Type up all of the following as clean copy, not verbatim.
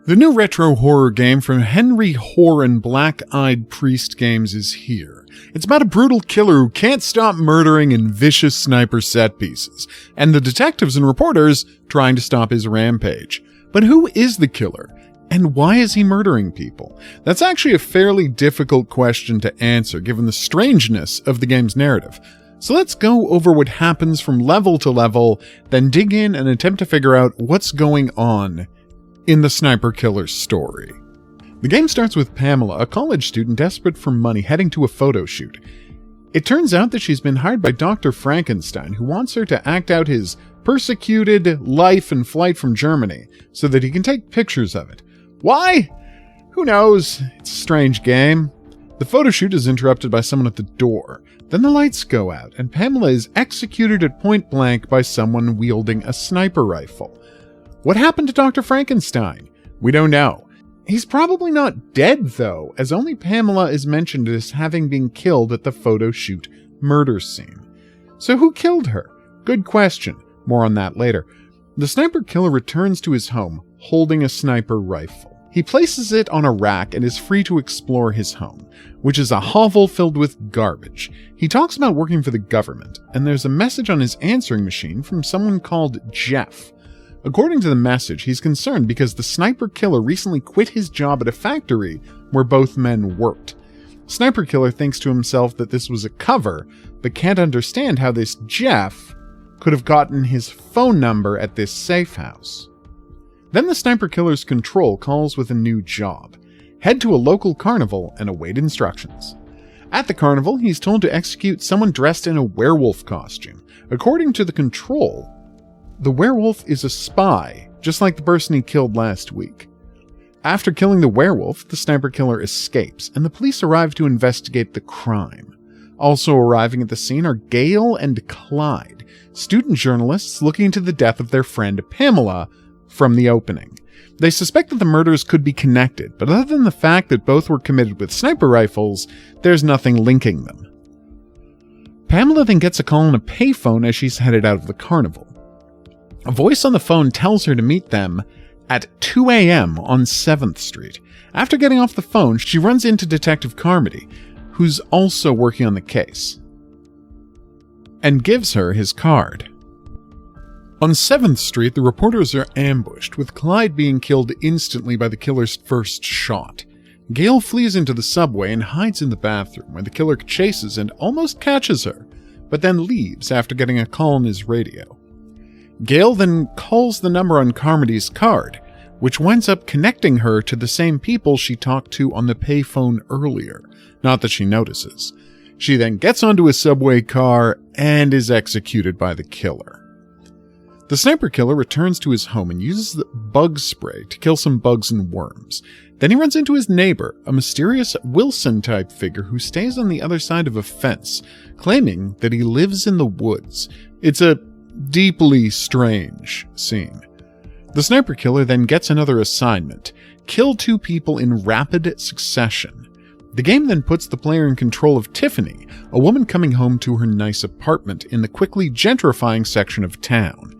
The new retro horror game from Henry Hoare and Black Eyed Priest Games is here. It's about a brutal killer who can't stop murdering in vicious sniper set pieces, and the detectives and reporters trying to stop his rampage. But who is the killer? And why is he murdering people? That's actually a fairly difficult question to answer given the strangeness of the game's narrative. So let's go over what happens from level to level, then dig in and attempt to figure out what's going on in the sniper killer's story. The game starts with Pamela, a college student desperate for money, heading to a photo shoot. It turns out that she's been hired by Dr. Frankenstein, who wants her to act out his persecuted life and flight from Germany so that he can take pictures of it. Why? Who knows? It's a strange game. The photo shoot is interrupted by someone at the door. Then the lights go out, and Pamela is executed at point blank by someone wielding a sniper rifle. What happened to Dr. Frankenstein? We don't know. He's probably not dead, though, as only Pamela is mentioned as having been killed at the photo shoot murder scene. So who killed her? Good question. More on that later. The sniper killer returns to his home, holding a sniper rifle. He places it on a rack and is free to explore his home, which is a hovel filled with garbage. He talks about working for the government, and there's a message on his answering machine from someone called Jeff. According to the message, he's concerned because the sniper killer recently quit his job at a factory where both men worked. Sniper killer thinks to himself that this was a cover, but can't understand how this Jeff could have gotten his phone number at this safe house. Then the sniper killer's control calls with a new job. Head to a local carnival and await instructions. At the carnival, he's told to execute someone dressed in a werewolf costume. According to the control, the werewolf is a spy, just like the person he killed last week. After killing the werewolf, the sniper killer escapes, and the police arrive to investigate the crime. Also arriving at the scene are Gail and Clyde, student journalists looking into the death of their friend Pamela from the opening. They suspect that the murders could be connected, but other than the fact that both were committed with sniper rifles, there's nothing linking them. Pamela then gets a call on a payphone as she's headed out of the carnival. A voice on the phone tells her to meet them at 2 a.m. on 7th Street. After getting off the phone, she runs into Detective Carmody, who's also working on the case, and gives her his card. On 7th Street, the reporters are ambushed, with Clyde being killed instantly by the killer's first shot. Gail flees into the subway and hides in the bathroom, where the killer chases and almost catches her, but then leaves after getting a call on his radio. Gail then calls the number on Carmody's card, which winds up connecting her to the same people she talked to on the payphone earlier, not that she notices. She then gets onto a subway car and is executed by the killer. The sniper killer returns to his home and uses the bug spray to kill some bugs and worms. Then he runs into his neighbor, a mysterious Wilson-type figure who stays on the other side of a fence, claiming that he lives in the woods. It's a deeply strange scene. The sniper killer then gets another assignment: kill 2 people in rapid succession. The game then puts the player in control of Tiffany, a woman coming home to her nice apartment in the quickly gentrifying section of town.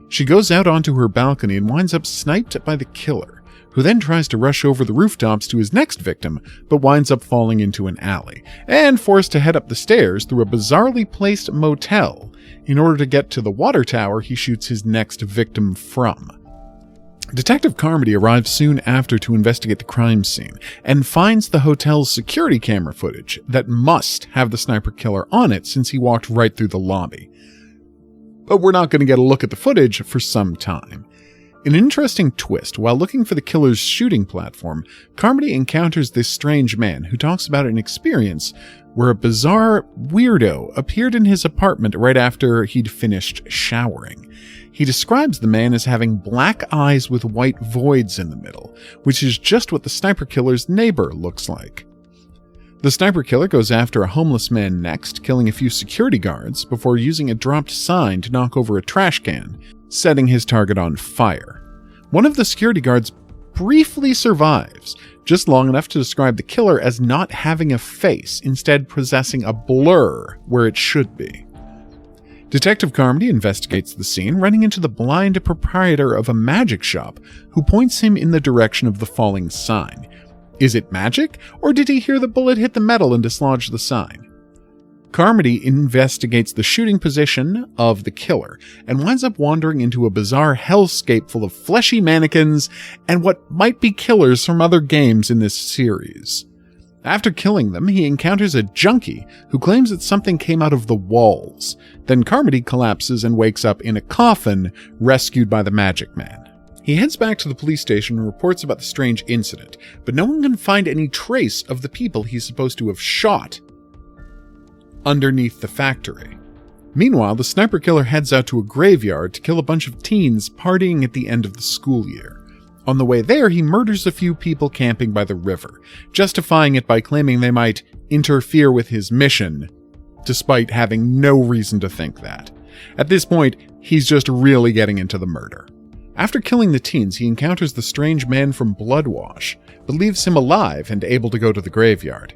She goes out onto her balcony and winds up sniped by the killer, who then tries to rush over the rooftops to his next victim, but winds up falling into an alley, and forced to head up the stairs through a bizarrely placed motel in order to get to the water tower he shoots his next victim from. Detective Carmody arrives soon after to investigate the crime scene, and finds the hotel's security camera footage that must have the sniper killer on it since he walked right through the lobby. But we're not going to get a look at the footage for some time. In an interesting twist, while looking for the killer's shooting platform, Carmody encounters this strange man who talks about an experience where a bizarre weirdo appeared in his apartment right after he'd finished showering. He describes the man as having black eyes with white voids in the middle, which is just what the sniper killer's neighbor looks like. The sniper killer goes after a homeless man next, killing a few security guards before using a dropped sign to knock over a trash can, setting his target on fire. One of the security guards briefly survives, just long enough to describe the killer as not having a face, instead possessing a blur where it should be. Detective Carmody investigates the scene, running into the blind proprietor of a magic shop, who points him in the direction of the falling sign. Is it magic, or did he hear the bullet hit the metal and dislodge the sign? Carmody investigates the shooting position of the killer, and winds up wandering into a bizarre hellscape full of fleshy mannequins and what might be killers from other games in this series. After killing them, he encounters a junkie who claims that something came out of the walls. Then Carmody collapses and wakes up in a coffin, rescued by the Magic Man. He heads back to the police station and reports about the strange incident, but no one can find any trace of the people he's supposed to have shot underneath the factory. Meanwhile, the sniper killer heads out to a graveyard to kill a bunch of teens partying at the end of the school year. On the way there, he murders a few people camping by the river, justifying it by claiming they might interfere with his mission, despite having no reason to think that. At this point, he's just really getting into the murder. After killing the teens, he encounters the strange man from Bloodwash, but leaves him alive and able to go to the graveyard.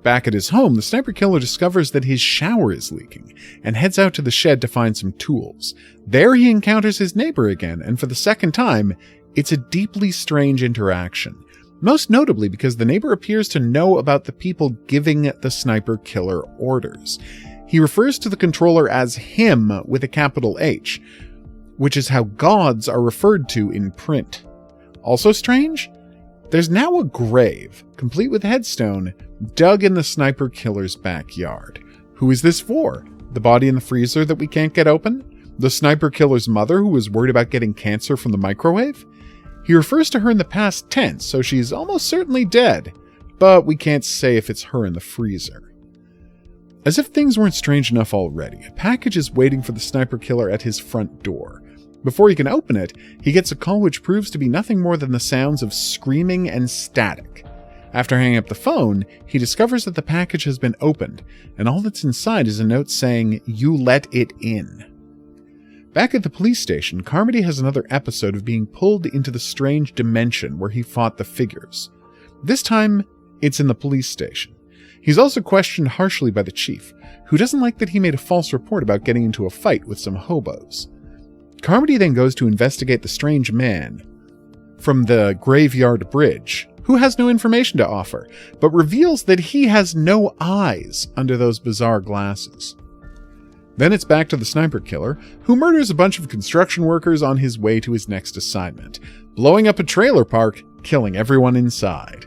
Back at his home, the sniper killer discovers that his shower is leaking, and heads out to the shed to find some tools. There he encounters his neighbor again, and for the second time, it's a deeply strange interaction, most notably because the neighbor appears to know about the people giving the sniper killer orders. He refers to the controller as him with a capital H, which is how gods are referred to in print. Also strange? There's now a grave, complete with headstone, dug in the sniper killer's backyard. Who is this for? The body in the freezer that we can't get open? The sniper killer's mother who was worried about getting cancer from the microwave? He refers to her in the past tense, so she's almost certainly dead, but we can't say if it's her in the freezer. As if things weren't strange enough already, a package is waiting for the sniper killer at his front door. Before he can open it, he gets a call which proves to be nothing more than the sounds of screaming and static. After hanging up the phone, he discovers that the package has been opened, and all that's inside is a note saying, "You let it in." Back at the police station, Carmody has another episode of being pulled into the strange dimension where he fought the figures. This time, it's in the police station. He's also questioned harshly by the chief, who doesn't like that he made a false report about getting into a fight with some hobos. Carmody then goes to investigate the strange man from the graveyard bridge, who has no information to offer, but reveals that he has no eyes under those bizarre glasses. Then it's back to the sniper killer, who murders a bunch of construction workers on his way to his next assignment, blowing up a trailer park, killing everyone inside.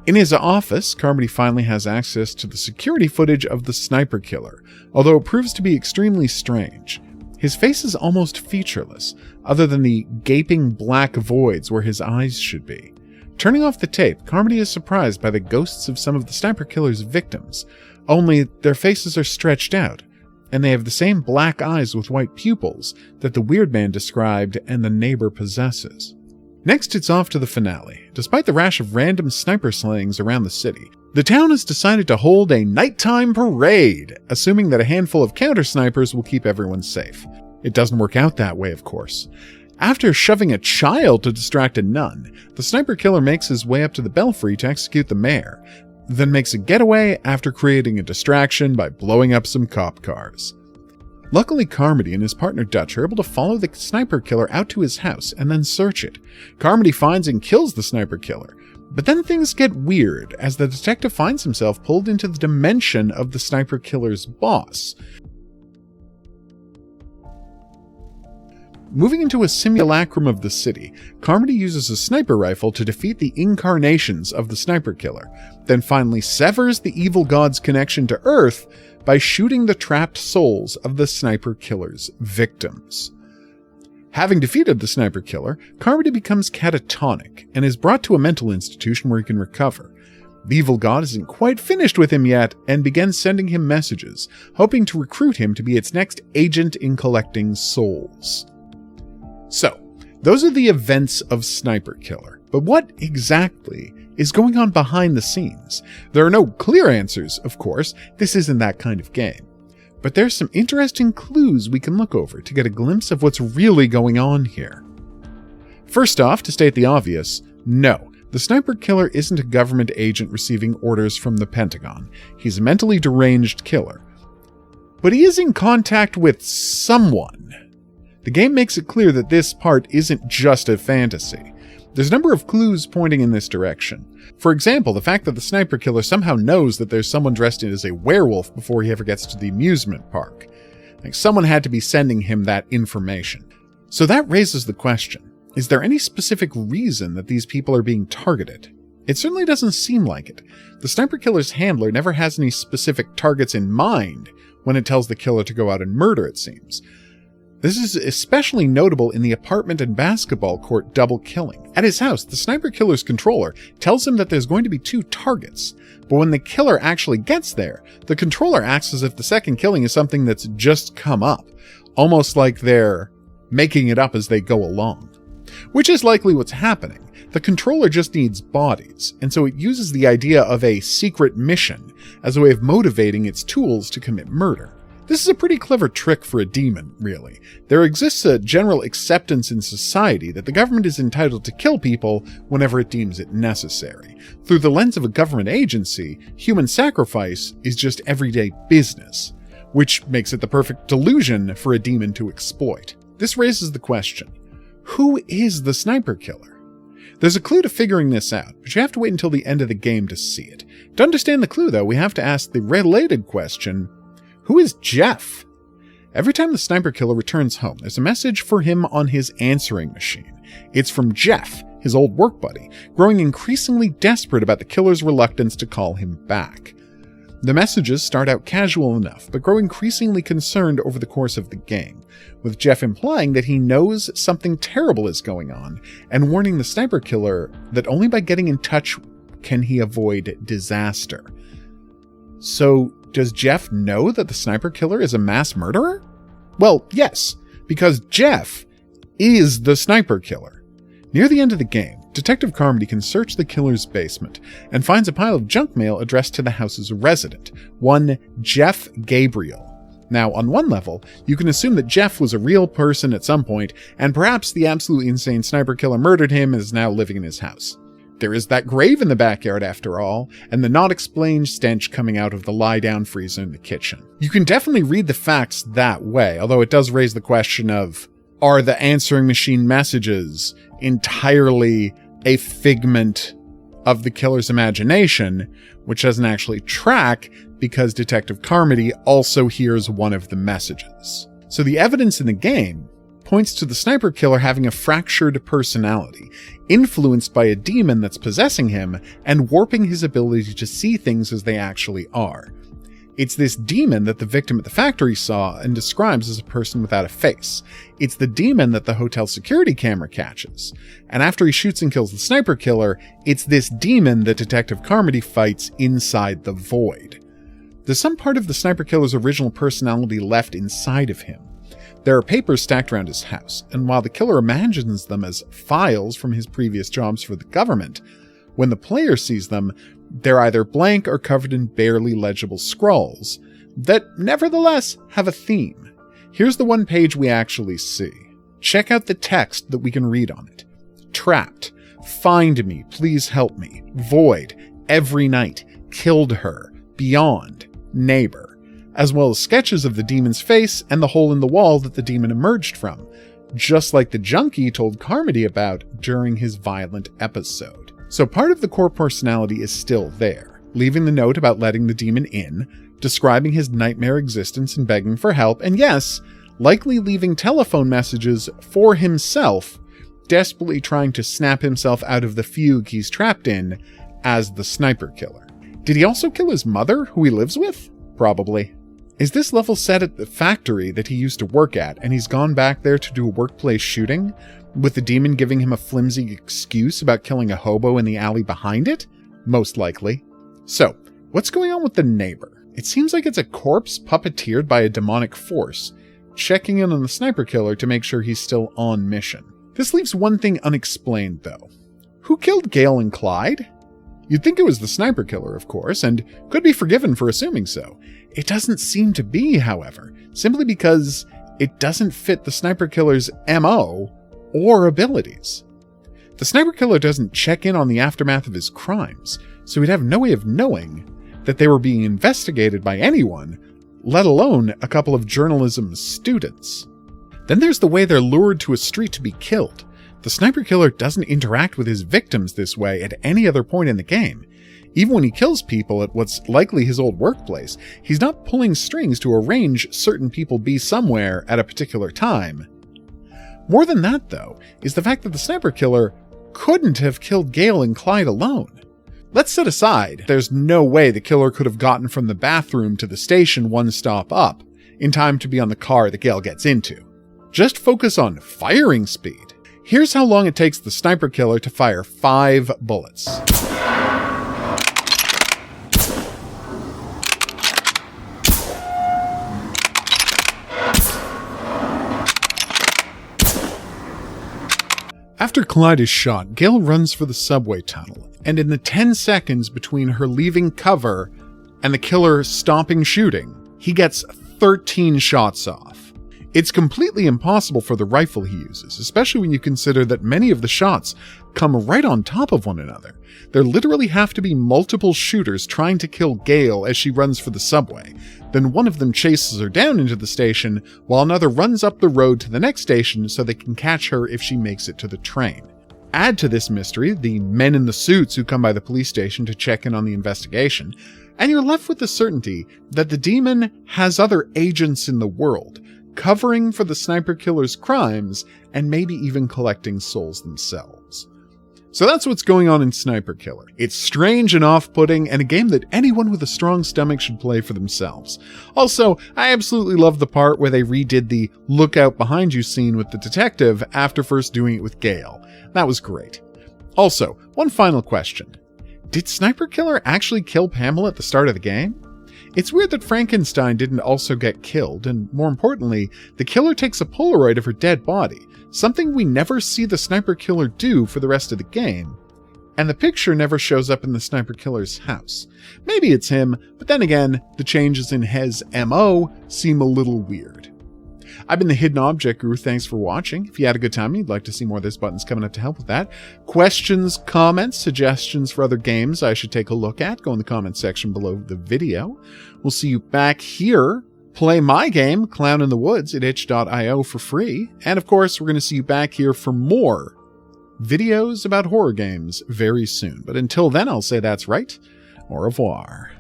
In his office, Carmody finally has access to the security footage of the sniper killer, although it proves to be extremely strange. His face is almost featureless, other than the gaping black voids where his eyes should be. Turning off the tape, Carmody is surprised by the ghosts of some of the sniper killer's victims, only their faces are stretched out, and they have the same black eyes with white pupils that the weird man described and the neighbor possesses. Next, it's off to the finale. Despite the rash of random sniper slayings around the city, the town has decided to hold a nighttime parade, assuming that a handful of counter-snipers will keep everyone safe. It doesn't work out that way, of course. After shoving a child to distract a nun, the sniper killer makes his way up to the belfry to execute the mayor, then makes a getaway after creating a distraction by blowing up some cop cars. Luckily, Carmody and his partner Dutch are able to follow the sniper killer out to his house and then search it. Carmody finds and kills the sniper killer, but then things get weird as the detective finds himself pulled into the dimension of the sniper killer's boss. Moving into a simulacrum of the city, Carmody uses a sniper rifle to defeat the incarnations of the sniper killer, then finally severs the evil god's connection to Earth by shooting the trapped souls of the sniper killer's victims. Having defeated the sniper killer, Carmody becomes catatonic and is brought to a mental institution where he can recover. The evil god isn't quite finished with him yet and begins sending him messages, hoping to recruit him to be its next agent in collecting souls. So, those are the events of Sniper Killer, but what exactly is going on behind the scenes? There are no clear answers, of course, this isn't that kind of game. But there's some interesting clues we can look over to get a glimpse of what's really going on here. First off, to state the obvious, no, the Sniper Killer isn't a government agent receiving orders from the Pentagon. He's a mentally deranged killer. But he is in contact with someone. The game makes it clear that this part isn't just a fantasy. There's a number of clues pointing in this direction. For example, the fact that the sniper killer somehow knows that there's someone dressed as a werewolf before he ever gets to the amusement park. Like, someone had to be sending him that information. So that raises the question, is there any specific reason that these people are being targeted? It certainly doesn't seem like it. The sniper killer's handler never has any specific targets in mind when it tells the killer to go out and murder, it seems. This is especially notable in the apartment and basketball court double killing. At his house, the sniper killer's controller tells him that there's going to be 2 targets, but when the killer actually gets there, the controller acts as if the second killing is something that's just come up, almost like they're making it up as they go along. Which is likely what's happening. The controller just needs bodies, and so it uses the idea of a secret mission as a way of motivating its tools to commit murder. This is a pretty clever trick for a demon, really. There exists a general acceptance in society that the government is entitled to kill people whenever it deems it necessary. Through the lens of a government agency, human sacrifice is just everyday business, which makes it the perfect delusion for a demon to exploit. This raises the question, who is the sniper killer? There's a clue to figuring this out, but you have to wait until the end of the game to see it. To understand the clue, though, we have to ask the related question, who is Jeff? Every time the sniper killer returns home, there's a message for him on his answering machine. It's from Jeff, his old work buddy, growing increasingly desperate about the killer's reluctance to call him back. The messages start out casual enough, but grow increasingly concerned over the course of the game, with Jeff implying that he knows something terrible is going on, and warning the sniper killer that only by getting in touch can he avoid disaster. So, does Jeff know that the sniper killer is a mass murderer? Well, yes, because Jeff is the sniper killer. Near the end of the game, Detective Carmody can search the killer's basement and finds a pile of junk mail addressed to the house's resident, one Jeff Gabriel. Now, on one level, you can assume that Jeff was a real person at some point, and perhaps the absolutely insane sniper killer murdered him and is now living in his house. There is that grave in the backyard after all, and the not explained stench coming out of the lie-down freezer in the kitchen. You can definitely read the facts that way, although it does raise the question of, are the answering machine messages entirely a figment of the killer's imagination, which doesn't actually track because Detective Carmody also hears one of the messages. So the evidence in the game points to the sniper killer having a fractured personality, influenced by a demon that's possessing him and warping his ability to see things as they actually are. It's this demon that the victim at the factory saw and describes as a person without a face. It's the demon that the hotel security camera catches. And after he shoots and kills the sniper killer, it's this demon that Detective Carmody fights inside the void. There's some part of the sniper killer's original personality left inside of him. There are papers stacked around his house, and while the killer imagines them as files from his previous jobs for the government, when the player sees them, they're either blank or covered in barely legible scrawls that nevertheless have a theme. Here's the one page we actually see. Check out the text that we can read on it. Trapped. Find me. Please help me. Void. Every night. Killed her. Beyond. Neighbor. As well as sketches of the demon's face and the hole in the wall that the demon emerged from, just like the junkie told Carmody about during his violent episode. So part of the core personality is still there, leaving the note about letting the demon in, describing his nightmare existence and begging for help, and yes, likely leaving telephone messages for himself, desperately trying to snap himself out of the fugue he's trapped in as the sniper killer. Did he also kill his mother, who he lives with? Probably. Is this level set at the factory that he used to work at, and he's gone back there to do a workplace shooting, with the demon giving him a flimsy excuse about killing a hobo in the alley behind it? Most likely. So, what's going on with the neighbor? It seems like it's a corpse puppeteered by a demonic force, checking in on the sniper killer to make sure he's still on mission. This leaves one thing unexplained, though. Who killed Gail and Clyde? You'd think it was the sniper killer, of course, and could be forgiven for assuming so. It doesn't seem to be, however, simply because it doesn't fit the sniper killer's MO or abilities. The sniper killer doesn't check in on the aftermath of his crimes, so he'd have no way of knowing that they were being investigated by anyone, let alone a couple of journalism students. Then there's the way they're lured to a street to be killed. The sniper killer doesn't interact with his victims this way at any other point in the game. Even when he kills people at what's likely his old workplace, he's not pulling strings to arrange certain people be somewhere at a particular time. More than that, though, is the fact that the sniper killer couldn't have killed Gale and Clyde alone. Let's set aside, there's no way the killer could have gotten from the bathroom to the station one stop up in time to be on the car that Gale gets into. Just focus on firing speed. Here's how long it takes the sniper killer to fire 5 bullets. After Clyde is shot, Gale runs for the subway tunnel, and in the 10 seconds between her leaving cover and the killer stopping shooting, he gets 13 shots off. It's completely impossible for the rifle he uses, especially when you consider that many of the shots come right on top of one another. There literally have to be multiple shooters trying to kill Gale as she runs for the subway. Then one of them chases her down into the station, while another runs up the road to the next station so they can catch her if she makes it to the train. Add to this mystery the men in the suits who come by the police station to check in on the investigation, and you're left with the certainty that the demon has other agents in the world, covering for the sniper killer's crimes, and maybe even collecting souls themselves. So that's what's going on in Sniper Killer. It's strange and off-putting, and a game that anyone with a strong stomach should play for themselves. Also, I absolutely love the part where they redid the look out behind you scene with the detective after first doing it with Gale. That was great. Also, one final question. Did Sniper Killer actually kill Pamela at the start of the game? It's weird that Frankenstein didn't also get killed, and more importantly, the killer takes a Polaroid of her dead body, something we never see the Sniper Killer do for the rest of the game, and the picture never shows up in the Sniper Killer's house. Maybe it's him, but then again, the changes in his MO seem a little weird. I've been the Hidden Object Guru. Thanks for watching. If you had a good time and you'd like to see more of this, buttons coming up to help with that. Questions, comments, suggestions for other games I should take a look at, go in the comments section below the video. We'll see you back here. Play my game, Clown in the Woods, at itch.io for free. And of course, we're going to see you back here for more videos about horror games very soon. But until then, I'll say that's right. Au revoir.